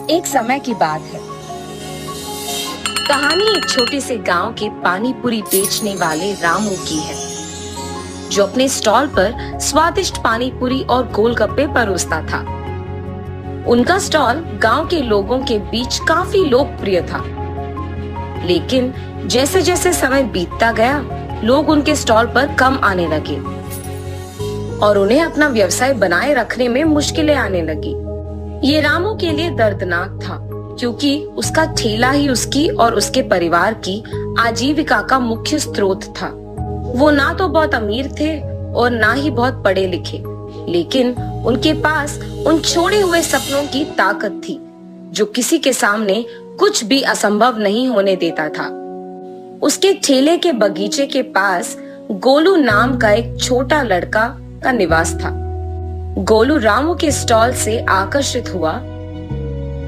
एक समय की बात है। कहानी एक छोटे से गांव के पानी पूरी बेचने वाले रामू की है, जो अपने स्टॉल पर स्वादिष्ट पानी पूरी और गोलगप्पे परोसता था। उनका स्टॉल गांव के लोगों के बीच काफी लोकप्रिय था, लेकिन जैसे जैसे समय बीतता गया, लोग उनके स्टॉल पर कम आने लगे और उन्हें अपना व्यवसाय बनाए रखने में मुश्किलें आने लगी। ये रामू के लिए दर्दनाक था, क्योंकि उसका ठेला ही उसकी और उसके परिवार की आजीविका का मुख्य स्रोत था। वो ना तो बहुत अमीर थे और ना ही बहुत पढ़े लिखे, लेकिन उनके पास उन छोड़े हुए सपनों की ताकत थी, जो किसी के सामने कुछ भी असंभव नहीं होने देता था। उसके ठेले के बगीचे के पास गोलू नाम का एक छोटा लड़का का निवास था। गोलू रामू के स्टॉल से आकर्षित हुआ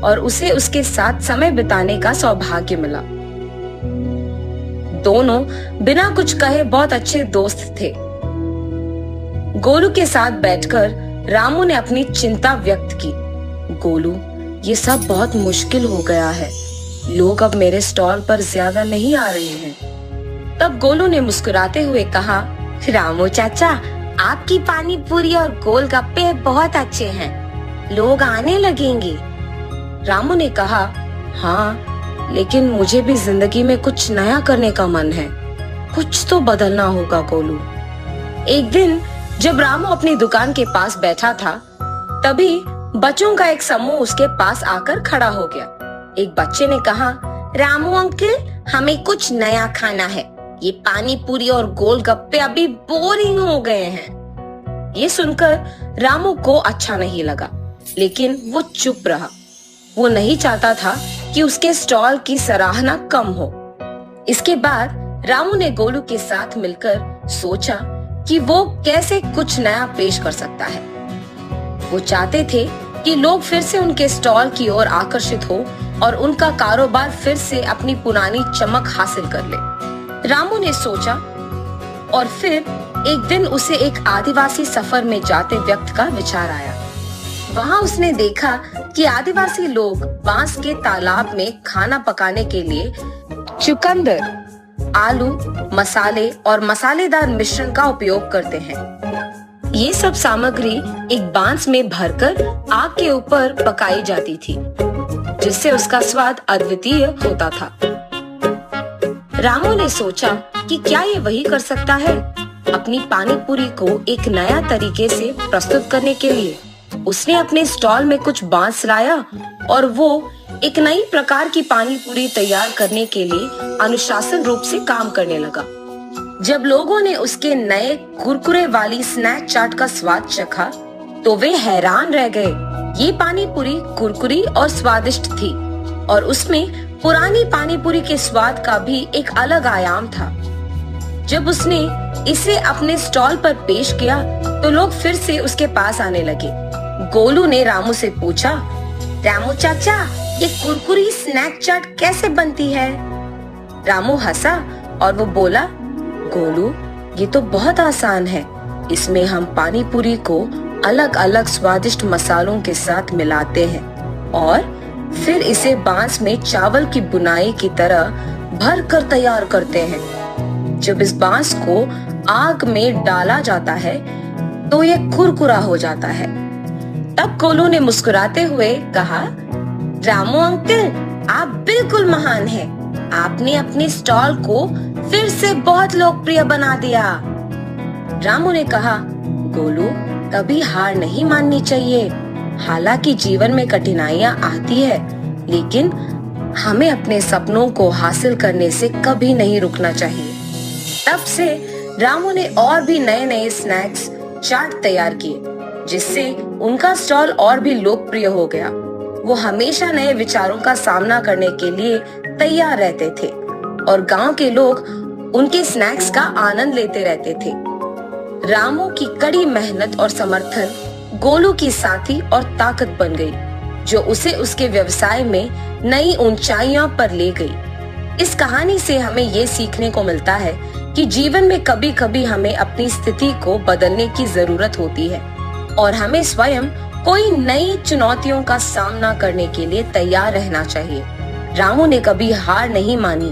और उसे उसके साथ समय बिताने का सौभाग्य मिला। दोनों बिना कुछ कहे बहुत अच्छे दोस्त थे। गोलू के साथ बैठकर रामू ने अपनी चिंता व्यक्त की। गोलू, ये सब बहुत मुश्किल हो गया है। लोग अब मेरे स्टॉल पर ज्यादा नहीं आ रहे हैं। तब गोलू ने मुस्कुराते हुए कहा, रामू चाचा, आपकी पानी पूरी और गोलगप्पे बहुत अच्छे हैं, लोग आने लगेंगे। रामू ने कहा, हाँ, लेकिन मुझे भी जिंदगी में कुछ नया करने का मन है। कुछ तो बदलना होगा गोलू। एक दिन जब रामू अपनी दुकान के पास बैठा था, तभी बच्चों का एक समूह उसके पास आकर खड़ा हो गया। एक बच्चे ने कहा, रामू अंकल, हमें कुछ नया खाना है। ये पानी पूरी और गोलगप्पे अभी बोरिंग हो गए हैं। ये सुनकर रामू को अच्छा नहीं लगा, लेकिन वो चुप रहा। वो नहीं चाहता था कि उसके स्टॉल की सराहना कम हो। इसके बाद रामू ने गोलू के साथ मिलकर सोचा कि वो कैसे कुछ नया पेश कर सकता है। वो चाहते थे कि लोग फिर से उनके स्टॉल की ओर आकर्षित हो और उनका कारोबार फिर से अपनी पुरानी चमक हासिल कर ले। रामू ने सोचा और फिर एक दिन उसे एक आदिवासी सफर में जाते व्यक्ति का विचार आया। वहाँ उसने देखा कि आदिवासी लोग बांस के तालाब में खाना पकाने के लिए चुकंदर, आलू, मसाले और मसालेदार मिश्रण का उपयोग करते हैं। ये सब सामग्री एक बांस में भरकर आग के ऊपर पकाई जाती थी, जिससे उसका स्वाद अद्वितीय होता था। रामू ने सोचा कि क्या ये वही कर सकता है, अपनी पानी पूरी को एक नया तरीके से प्रस्तुत करने के लिए। उसने अपने स्टॉल में कुछ बांस लाया और वो एक नई प्रकार की पानी पूरी तैयार करने के लिए अनुशासन रूप से काम करने लगा। जब लोगों ने उसके नए कुरकुरे वाली स्नैक चाट का स्वाद चखा, तो वे हैरान रह गए। ये पानी पूरी कुरकुरी और स्वादिष्ट थी और उसमें पुरानी पानी पूरी के स्वाद का भी एक अलग आयाम था। जब उसने इसे अपने स्टॉल पर पेश किया, तो लोग फिर से उसके पास आने लगे। गोलू ने रामू से पूछा, रामू चाचा, ये कुरकुरी स्नैक चाट कैसे बनती है? रामू हंसा और वो बोला, गोलू, ये तो बहुत आसान है। इसमें हम पानी पूरी को अलग अलग स्वादिष्ट मसालों के साथ मिलाते हैं और फिर इसे बांस में चावल की बुनाई की तरह भर कर तैयार करते हैं। जब इस बांस को आग में डाला जाता है, तो ये कुरकुरा हो जाता है। तब गोलू ने मुस्कुराते हुए कहा, रामू अंकल, आप बिल्कुल महान हैं। आपने अपने स्टॉल को फिर से बहुत लोकप्रिय बना दिया। रामू ने कहा, गोलू, कभी हार नहीं माननी चाहिए। हालांकि जीवन में कठिनाइयां आती है, लेकिन हमें अपने सपनों को हासिल करने से कभी नहीं रुकना चाहिए। तब से रामू ने और भी नए नए स्नैक्स चाट तैयार किए, जिससे उनका स्टॉल और भी लोकप्रिय हो गया। वो हमेशा नए विचारों का सामना करने के लिए तैयार रहते थे और गांव के लोग उनके स्नैक्स का आनंद लेते रहते थे। रामू की कड़ी मेहनत और समर्थन गोलू की साथी और ताकत बन गई, जो उसे उसके व्यवसाय में नई ऊंचाइयों पर ले गई। इस कहानी से हमें ये सीखने को मिलता है कि जीवन में कभी कभी हमें अपनी स्थिति को बदलने की जरूरत होती है और हमें स्वयं कोई नई चुनौतियों का सामना करने के लिए तैयार रहना चाहिए। रामू ने कभी हार नहीं मानी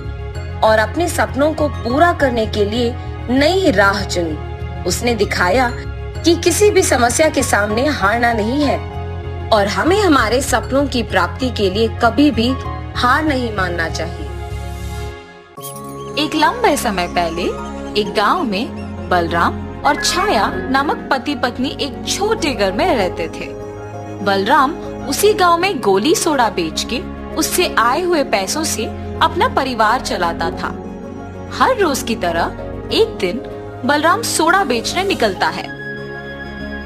और अपने सपनों को पूरा करने के लिए नई राह चुनी। उसने दिखाया कि किसी भी समस्या के सामने हारना नहीं है और हमें हमारे सपनों की प्राप्ति के लिए कभी भी हार नहीं मानना चाहिए। एक लंबे समय पहले एक गांव में बलराम और छाया नामक पति पत्नी एक छोटे घर में रहते थे। बलराम उसी गांव में गोली सोडा बेच के उससे आए हुए पैसों से अपना परिवार चलाता था। हर रोज की तरह एक दिन बलराम सोडा बेचने निकलता है।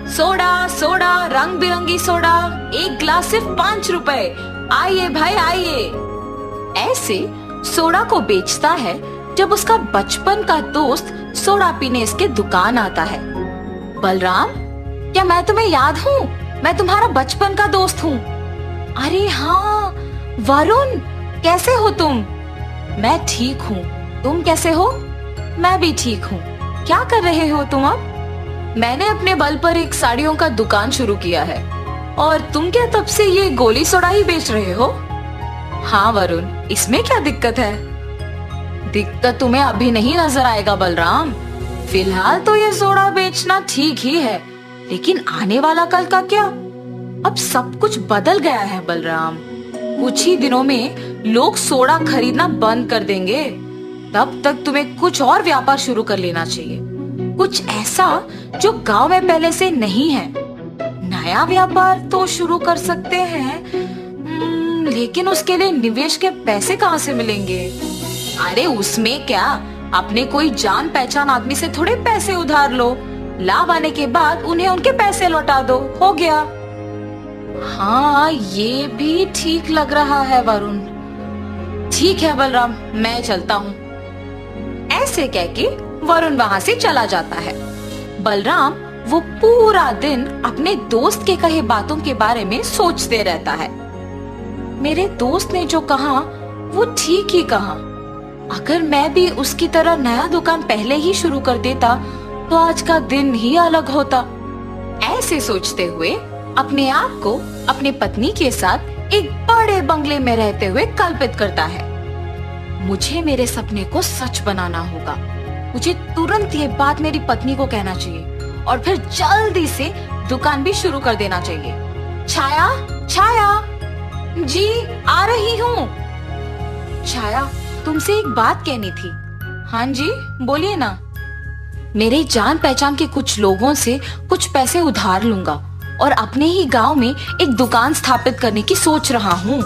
सोडा सोडा रंग बिरंगी सोडा, एक ग्लास सिर्फ 5 रुपए, आइए भाई आइए। ऐसे सोडा को बेचता है जब उसका बचपन का दोस्त सोडा पीने इसके दुकान आता है। बलराम, क्या मैं तुम्हें याद हूँ? मैं तुम्हारा बचपन का दोस्त हूँ। अरे हाँ वरुण, कैसे हो तुम? मैं ठीक हूँ, तुम कैसे हो? मैं भी ठीक हूँ। क्या कर रहे हो तुम अब? मैंने अपने बल पर एक साड़ियों का दुकान शुरू किया है। और तुम क्या तब से ये गोली सोडा ही बेच रहे हो? हाँ वरुण, इसमें क्या दिक्कत है? दिक्कत तुम्हें अभी नहीं नजर आएगा बलराम। फिलहाल तो ये सोडा बेचना ठीक ही है, लेकिन आने वाला कल का क्या? अब सब कुछ बदल गया है बलराम। कुछ ही दिनों में लोग सोडा खरीदना बंद कर देंगे। तब तक तुम्हें कुछ और व्यापार शुरू कर लेना चाहिए, कुछ ऐसा जो गांव में पहले से नहीं है। नया व्यापार तो शुरू कर सकते हैं, लेकिन उसके लिए निवेश के पैसे कहाँ से मिलेंगे? अरे उसमें क्या, अपने कोई जान पहचान आदमी से थोड़े पैसे उधार लो, लाभ आने के बाद उन्हें उनके पैसे लौटा दो, हो गया। हाँ ये भी ठीक लग रहा है वरुण। ठीक है बलराम, मैं चलता हूँ। ऐसे कह के वरुण वहाँ से चला जाता है। बलराम वो पूरा दिन अपने दोस्त के कहे बातों के बारे में सोचते रहता है। मेरे दोस्त ने जो कहा वो ठीक ही कहा। अगर मैं भी उसकी तरह नया दुकान पहले ही शुरू कर देता तो आज का दिन ही अलग होता। ऐसे सोचते हुए अपने आप को अपनी पत्नी के साथ एक बड़े बंगले में रहते हुए कल्पित करता है। मुझे मेरे सपने को सच बनाना होगा। मुझे तुरंत ये बात मेरी पत्नी को कहना चाहिए और फिर जल्दी से दुकान भी शुरू कर देना चाहिए। छाया, छाया जी, आ रही हूँ। छाया, तुमसे एक बात कहनी थी। हाँ जी, बोलिए ना। मेरे जान पहचान के कुछ लोगों से कुछ पैसे उधार लूंगा और अपने ही गांव में एक दुकान स्थापित करने की सोच रहा हूँ।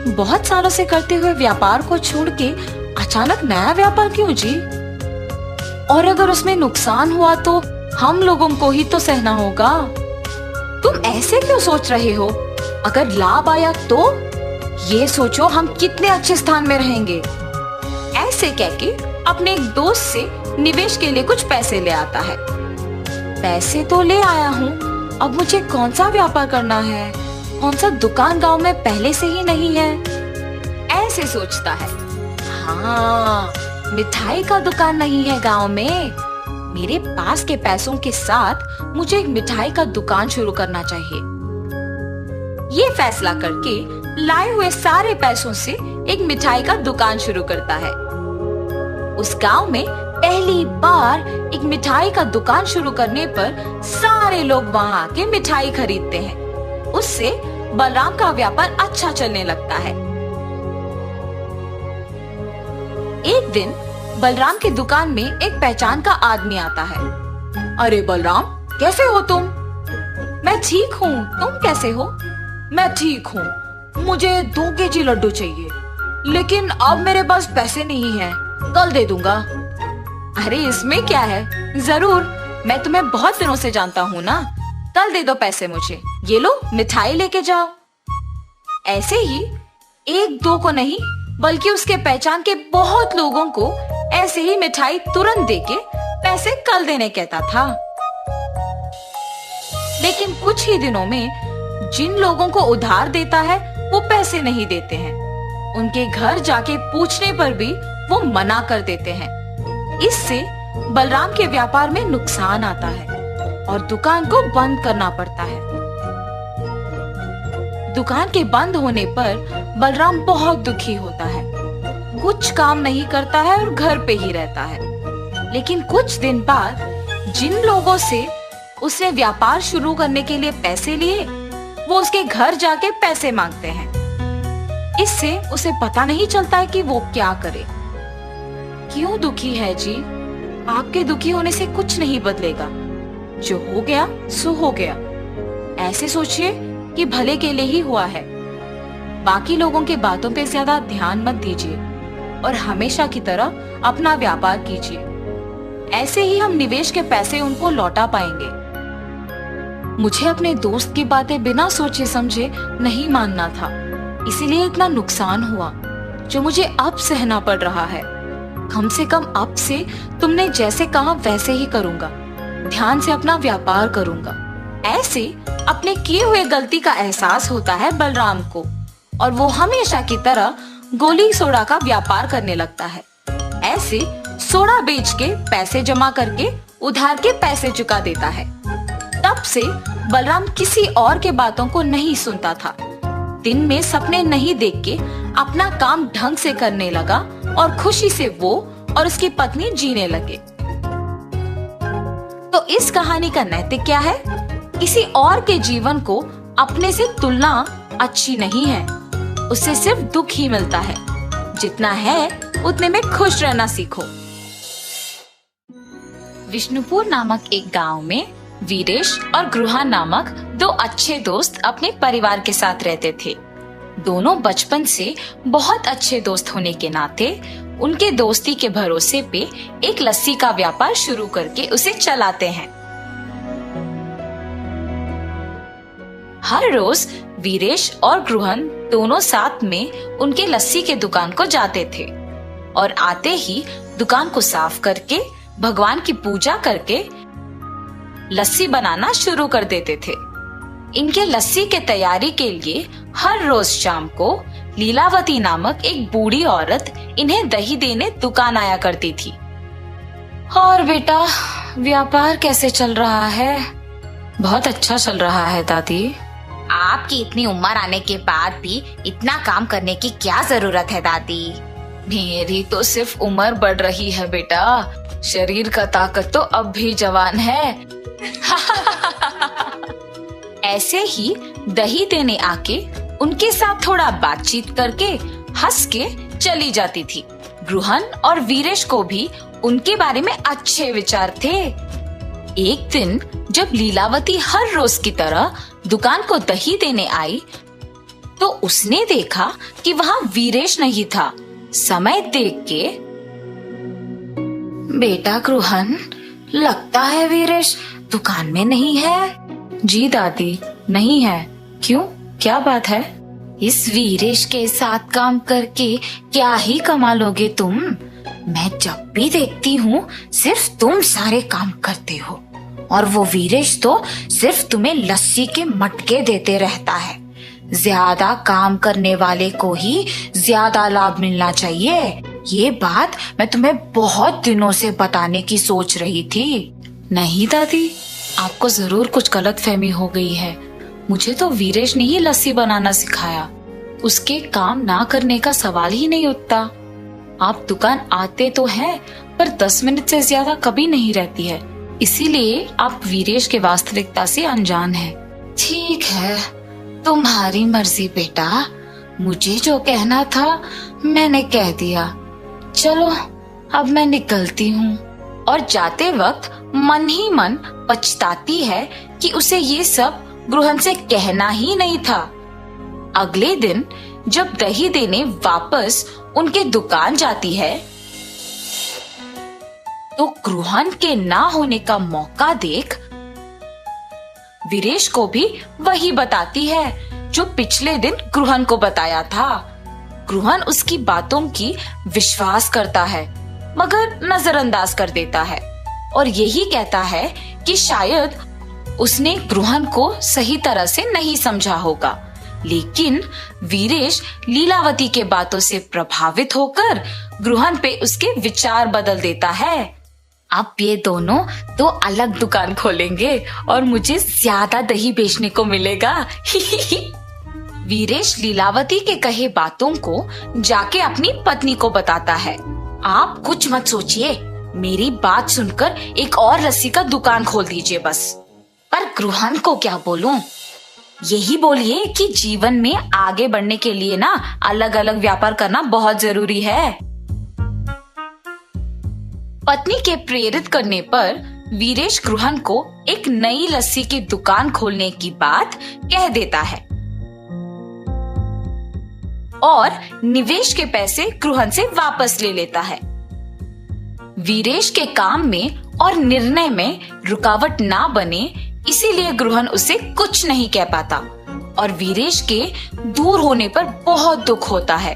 बहुत सालों से करते हुए व्यापार को छोड़ के अचानक नया व्यापार क्यों जी? और अगर उसमें नुकसान हुआ तो हम लोगों को ही तो सहना होगा। तुम ऐसे क्यों सोच रहे हो? अगर लाभ आया तो ये सोचो हम कितने अच्छे स्थान में रहेंगे। ऐसे कह के अपने एक दोस्त से निवेश के लिए कुछ पैसे ले आता है। पैसे तो ले आया हूँ, अब मुझे कौन सा व्यापार करना है? कौन सा दुकान गांव में पहले से ही नहीं है? ऐसे सोचता है। हाँ, मिठाई का दुकान नहीं है गांव में। मेरे पास के पैसों के साथ मुझे एक मिठाई का दुकान शुरू करना चाहिए। ये फैसला करके लाए हुए सारे पैसों से एक मिठाई का दुकान शुरू करता है। उस गांव में पहली बार एक मिठाई का दुकान शुरू करने पर सारे लोग वहां आके मिठाई खरीदते हैं। उससे बलराम का व्यापार अच्छा चलने लगता है। एक दिन बलराम की दुकान में एक पहचान का आदमी आता है। अरे बलराम, कैसे हो तुम? मैं ठीक हूँ, तुम कैसे हो? मैं ठीक हूँ। मुझे 2 केजी लड्डू चाहिए, लेकिन अब मेरे पास पैसे नहीं हैं। कल दे दूंगा। अरे इसमें क्या है, जरूर, मैं तुम्हें बहुत दिनों से जानता हूँ ना। कल दे दो पैसे मुझे। ये लो मिठाई लेके जाओ। ऐसे ही 1-2 को नहीं बल्कि उसके पहचान के बहुत लोगों को ऐसे ही मिठाई तुरंत देके पैसे कल देने कहता था। लेकिन कुछ ही दिनों में जिन लोगों को उधार देता है वो पैसे नहीं देते हैं। उनके घर जाके पूछने पर भी वो मना कर देते हैं। इससे बलराम के व्यापार में नुकसान आता है और दुकान को बंद करना पड़ता है। दुकान के बंद होने पर बलराम बहुत दुखी होता है। कुछ काम नहीं करता है और घर पे ही रहता है। लेकिन कुछ दिन बाद जिन लोगों से उसने व्यापार शुरू करने के लिए पैसे लिए, वो उसके घर जाके पैसे मांगते हैं। इससे उसे पता नहीं चलता है कि वो क्या करे। क्यों दुखी है जी? आपके दुखी होने से कुछ नहीं बदलेगा। जो हो गया सो हो गया। ऐसे सोचिए कि भले के लिए ही हुआ है। बाकी लोगों के बातों पे ज्यादा ध्यान मत दीजिए और हमेशा की तरह अपना व्यापार कीजिए। ऐसे ही हम निवेश के पैसे उनको लौटा पाएंगे। मुझे अपने दोस्त की बातें बिना सोचे समझे नहीं मानना था, इसीलिए इतना नुकसान हुआ जो मुझे अब सहना पड़ रहा है। कम से कम अब से तुमने जैसे कहा वैसे ही करूंगा। ध्यान से अपना व्यापार करूंगा। ऐसे अपने किए हुए गलती का एहसास होता है बलराम को और वो हमेशा की तरह गोली सोडा का व्यापार करने लगता है। ऐसे सोडा बेच के पैसे जमा करके उधार के पैसे चुका देता है। तब से बलराम किसी और के बातों को नहीं सुनता था। दिन में सपने नहीं देख के अपना काम ढंग से करने लगा और खुशी से वो और उसकी पत्नी जीने लगे। तो इस कहानी का नैतिक क्या है? किसी और के जीवन को अपने से तुलना अच्छी नहीं है। उससे सिर्फ दुख ही मिलता है। जितना है उतने में खुश रहना सीखो। विष्णुपुर नामक एक गांव में वीरेश और गृहा नामक दो अच्छे दोस्त अपने परिवार के साथ रहते थे। दोनों बचपन से बहुत अच्छे दोस्त होने के नाते उनके दोस्ती के भरोसे पे एक लस्सी का व्यापार शुरू करके उसे चलाते हैं। हर रोज वीरेश और गृहन दोनों साथ में उनके लस्सी के दुकान को जाते थे और आते ही दुकान को साफ करके भगवान की पूजा करके लस्सी बनाना शुरू कर देते थे। इनके लस्सी के तैयारी के लिए हर रोज शाम को लीलावती नामक एक बूढ़ी औरत इन्हें दही देने दुकान आया करती थी। और बेटा, व्यापार कैसे चल रहा है? बहुत अच्छा चल रहा है दादी। आपकी इतनी उम्र आने के बाद भी इतना काम करने की क्या जरूरत है दादी? मेरी तो सिर्फ उम्र बढ़ रही है बेटा, शरीर का ताकत तो अब भी जवान है। ऐसे ही दही देने आके उनके साथ थोड़ा बातचीत करके हंस के चली जाती थी। गृहन और वीरेश को भी उनके बारे में अच्छे विचार थे। एक दिन जब लीलावती हर रोज की तरह दुकान को दही देने आई तो उसने देखा कि वहाँ वीरेश नहीं था। समय देख के, बेटा गृहन, लगता है वीरेश दुकान में नहीं है। जी दादी, नहीं है। क्यों, क्या बात है? इस वीरेश के साथ काम करके क्या ही कमा लोगे तुम? मैं जब भी देखती हूँ सिर्फ तुम सारे काम करते हो और वो वीरेश तो सिर्फ तुम्हें लस्सी के मटके देते रहता है। ज्यादा काम करने वाले को ही ज्यादा लाभ मिलना चाहिए। ये बात मैं तुम्हें बहुत दिनों से बताने की सोच रही थी। नहीं दादी, आपको जरूर कुछ गलतफहमी हो गई है। मुझे तो वीरेश ने ही लस्सी बनाना सिखाया। उसके काम ना करने का सवाल ही नहीं उठता। आप दुकान आते तो हैं, पर 10 मिनट से ज्यादा कभी नहीं रहती है। इसीलिए आप वीरेश के वास्तविकता से अनजान हैं। ठीक है, तुम्हारी मर्जी बेटा। मुझे जो कहना था मैंने कह दिया। चलो अब मैं निकलती हूँ। और जाते वक्त मन ही मन पछताती है कि उसे ये सब गृहन से कहना ही नहीं था। अगले दिन जब दही देने वापस उनके दुकान जाती है तो गृहन के ना होने का मौका देख वीरेश को भी वही बताती है जो पिछले दिन गृहन को बताया था। गृहन उसकी बातों की विश्वास करता है मगर नजरअंदाज कर देता है और यही कहता है कि शायद उसने गृहन को सही तरह से नहीं समझा होगा। लेकिन वीरेश लीलावती के बातों से प्रभावित होकर गृहन पे उसके विचार बदल देता है। अब ये दोनों तो अलग दुकान खोलेंगे और मुझे ज्यादा दही बेचने को मिलेगा। वीरेश लीलावती के कहे बातों को जाके अपनी पत्नी को बताता है। आप कुछ मत सोचिए, मेरी बात सुनकर एक और लस्सी का दुकान खोल दीजिए बस। पर गृहन को क्या बोलूं? यही बोलिए कि जीवन में आगे बढ़ने के लिए ना अलग अलग व्यापार करना बहुत जरूरी है। पत्नी के प्रेरित करने पर वीरेश गृहन को एक नई लस्सी की दुकान खोलने की बात कह देता है और निवेश के पैसे गृहन से वापस ले लेता है। वीरेश के काम में और निर्णय में रुकावट ना बने, इसीलिए गृहन उसे कुछ नहीं कह पाता और वीरेश के दूर होने पर बहुत दुख होता है।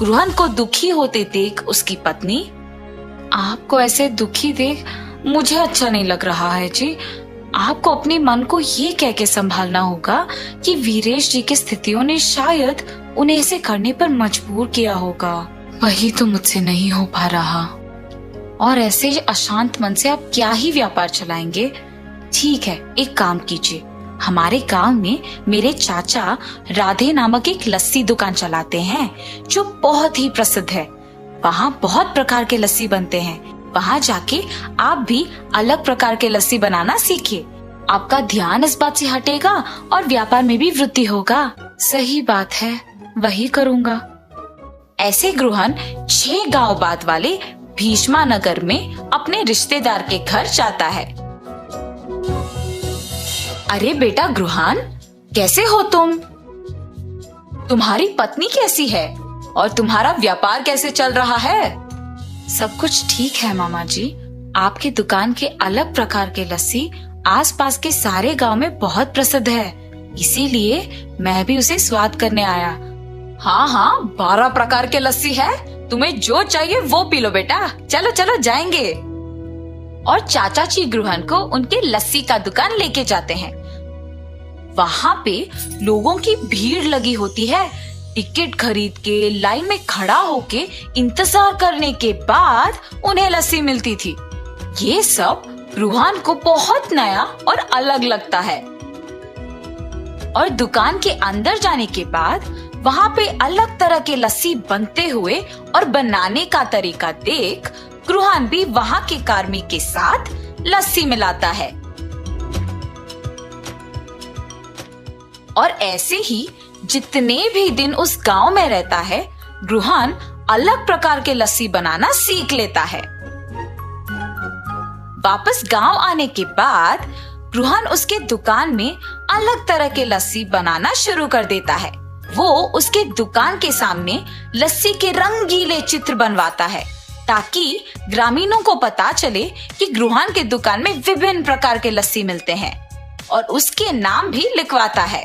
गृहन को दुखी होते देख उसकी पत्नी, आपको ऐसे दुखी देख मुझे अच्छा नहीं लग रहा है जी। आपको अपने मन को ये कह के संभालना होगा कि वीरेश जी की स्थितियों ने शायद उन्हें ऐसे करने पर मजबूर किया होगा। वही तो मुझसे नहीं हो पा रहा। और ऐसे अशांत मन से आप क्या ही व्यापार चलाएंगे? ठीक है, एक काम कीजिए, हमारे गांव में मेरे चाचा राधे नामक एक लस्सी दुकान चलाते हैं जो बहुत ही प्रसिद्ध है। वहाँ बहुत प्रकार के लस्सी बनते हैं। वहाँ जाके आप भी अलग प्रकार के लस्सी बनाना सीखिए। आपका ध्यान इस बात से हटेगा और व्यापार में भी वृद्धि होगा। सही बात है, वही करूँगा। ऐसे गृहन 6 गांव बाद वाले भीष्मा नगर में अपने रिश्तेदार के घर जाता है। अरे बेटा गृहन, कैसे हो तुम? तुम्हारी पत्नी कैसी है और तुम्हारा व्यापार कैसे चल रहा है? सब कुछ ठीक है मामा जी। आपकी दुकान के अलग प्रकार के लस्सी आसपास के सारे गांव में बहुत प्रसिद्ध है, इसीलिए मैं भी उसे स्वाद करने आया। हाँ, 12 प्रकार के लस्सी है। तुम्हें जो चाहिए वो पी लो बेटा। चलो चलो जाएंगे। और चाचा जी गृहन को उनके लस्सी का दुकान लेके जाते हैं। वहाँ पे लोगों की भीड़ लगी होती है। टिकट खरीद के लाइन में खड़ा होके इंतजार करने के बाद उन्हें लस्सी मिलती थी। ये सब गृहन को बहुत नया और अलग लगता है। और दुकान के अंदर जाने के बाद वहाँ पे अलग तरह के लस्सी बनते हुए और बनाने का तरीका देख गृहन भी वहाँ के कार्मिक के साथ लस्सी मिलाता है। और ऐसे ही जितने भी दिन उस गांव में रहता है, गृहन अलग प्रकार के लस्सी बनाना सीख लेता है। वापस गांव आने के बाद गृहन उसके दुकान में अलग तरह के लस्सी बनाना शुरू कर देता है। वो उसके दुकान के सामने लस्सी के रंगीले चित्र बनवाता है ताकि ग्रामीणों को पता चले कि गृहन के दुकान में विभिन्न प्रकार के लस्सी मिलते हैं, और उसके नाम भी लिखवाता है।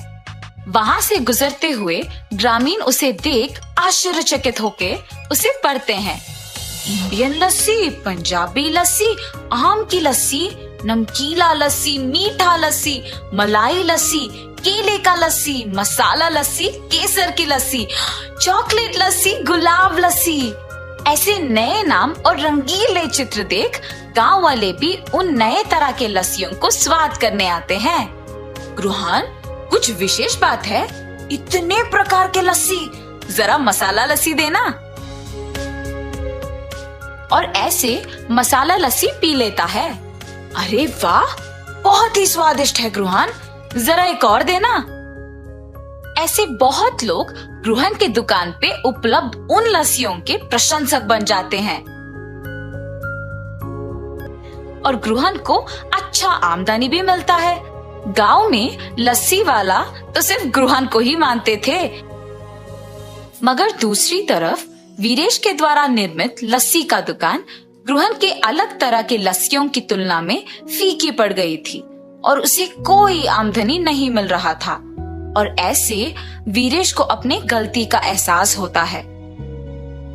वहाँ से गुजरते हुए ग्रामीण उसे देख आश्चर्यचकित होके उसे पढ़ते हैं। इंडियन लस्सी, पंजाबी लस्सी, आम की लस्सी, नमकीला लस्सी, मीठा लस्सी, मलाई लस्सी, केले का लस्सी, मसाला लस्सी, केसर की लस्सी, चॉकलेट लस्सी, गुलाब लस्सी। ऐसे नए नाम और रंगीले चित्र देख गांव वाले भी उन नए तरह के लस्सियों को स्वाद करने आते हैं। गृहन, कुछ विशेष बात है? इतने प्रकार के लस्सी, जरा मसाला लस्सी देना। और ऐसे मसाला लस्सी पी लेता है। अरे वाह, बहुत ही स्वादिष्ट है गृहन, जरा एक और देना। ऐसे बहुत लोग गृहन के दुकान पे उपलब्ध उन लस्सियों के प्रशंसक बन जाते हैं और गृहन को अच्छा आमदनी भी मिलता है। गांव में लस्सी वाला तो सिर्फ गृहन को ही मानते थे, मगर दूसरी तरफ वीरेश के द्वारा निर्मित लस्सी का दुकान गृहन के अलग तरह के लस्सियों की तुलना में फीकी पड़ गई थी और उसे कोई आमदनी नहीं मिल रहा था। और ऐसे वीरेश को अपने गलती का एहसास होता है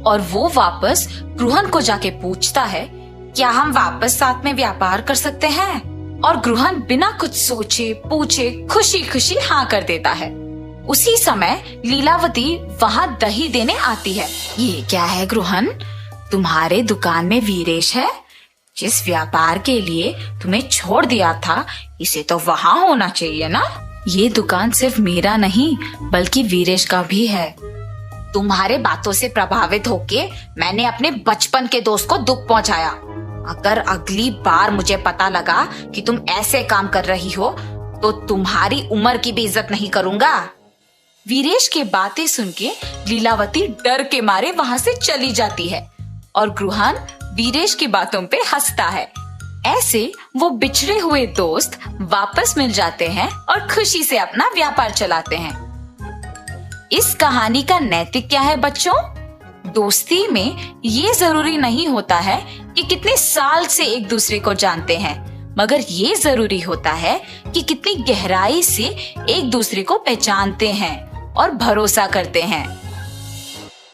और वो वापस गृहन को जाके पूछता है, क्या हम वापस साथ में व्यापार कर सकते हैं? और गृहन बिना कुछ सोचे पूछे खुशी खुशी हाँ कर देता है। उसी समय लीलावती वहाँ दही देने आती है। ये क्या है गृहन, तुम्हारे दुकान में वीरेश है? जिस व्यापार के लिए तुम्हें छोड़ दिया था, इसे तो वहाँ होना चाहिए ना। ये दुकान सिर्फ मेरा नहीं बल्कि वीरेश का भी है। तुम्हारे बातों से प्रभावित होके मैंने अपने बचपन के दोस्त को दुख पहुंचाया। अगर अगली बार मुझे पता लगा कि तुम ऐसे काम कर रही हो तो तुम्हारी उम्र की भी इज्जत नहीं करूंगा। वीरेश के बातें सुन के लीलावती डर के मारे वहां से चली जाती है और गृहान वीरेश की बातों पे हंसता है। ऐसे वो बिछड़े हुए दोस्त वापस मिल जाते हैं और खुशी से अपना व्यापार चलाते हैं। इस कहानी का नैतिक क्या है बच्चों? दोस्ती में ये जरूरी नहीं होता है कि कितने साल से एक दूसरे को जानते हैं, मगर ये जरूरी होता है कि कितनी गहराई से एक दूसरे को पहचानते हैं और भरोसा करते हैं।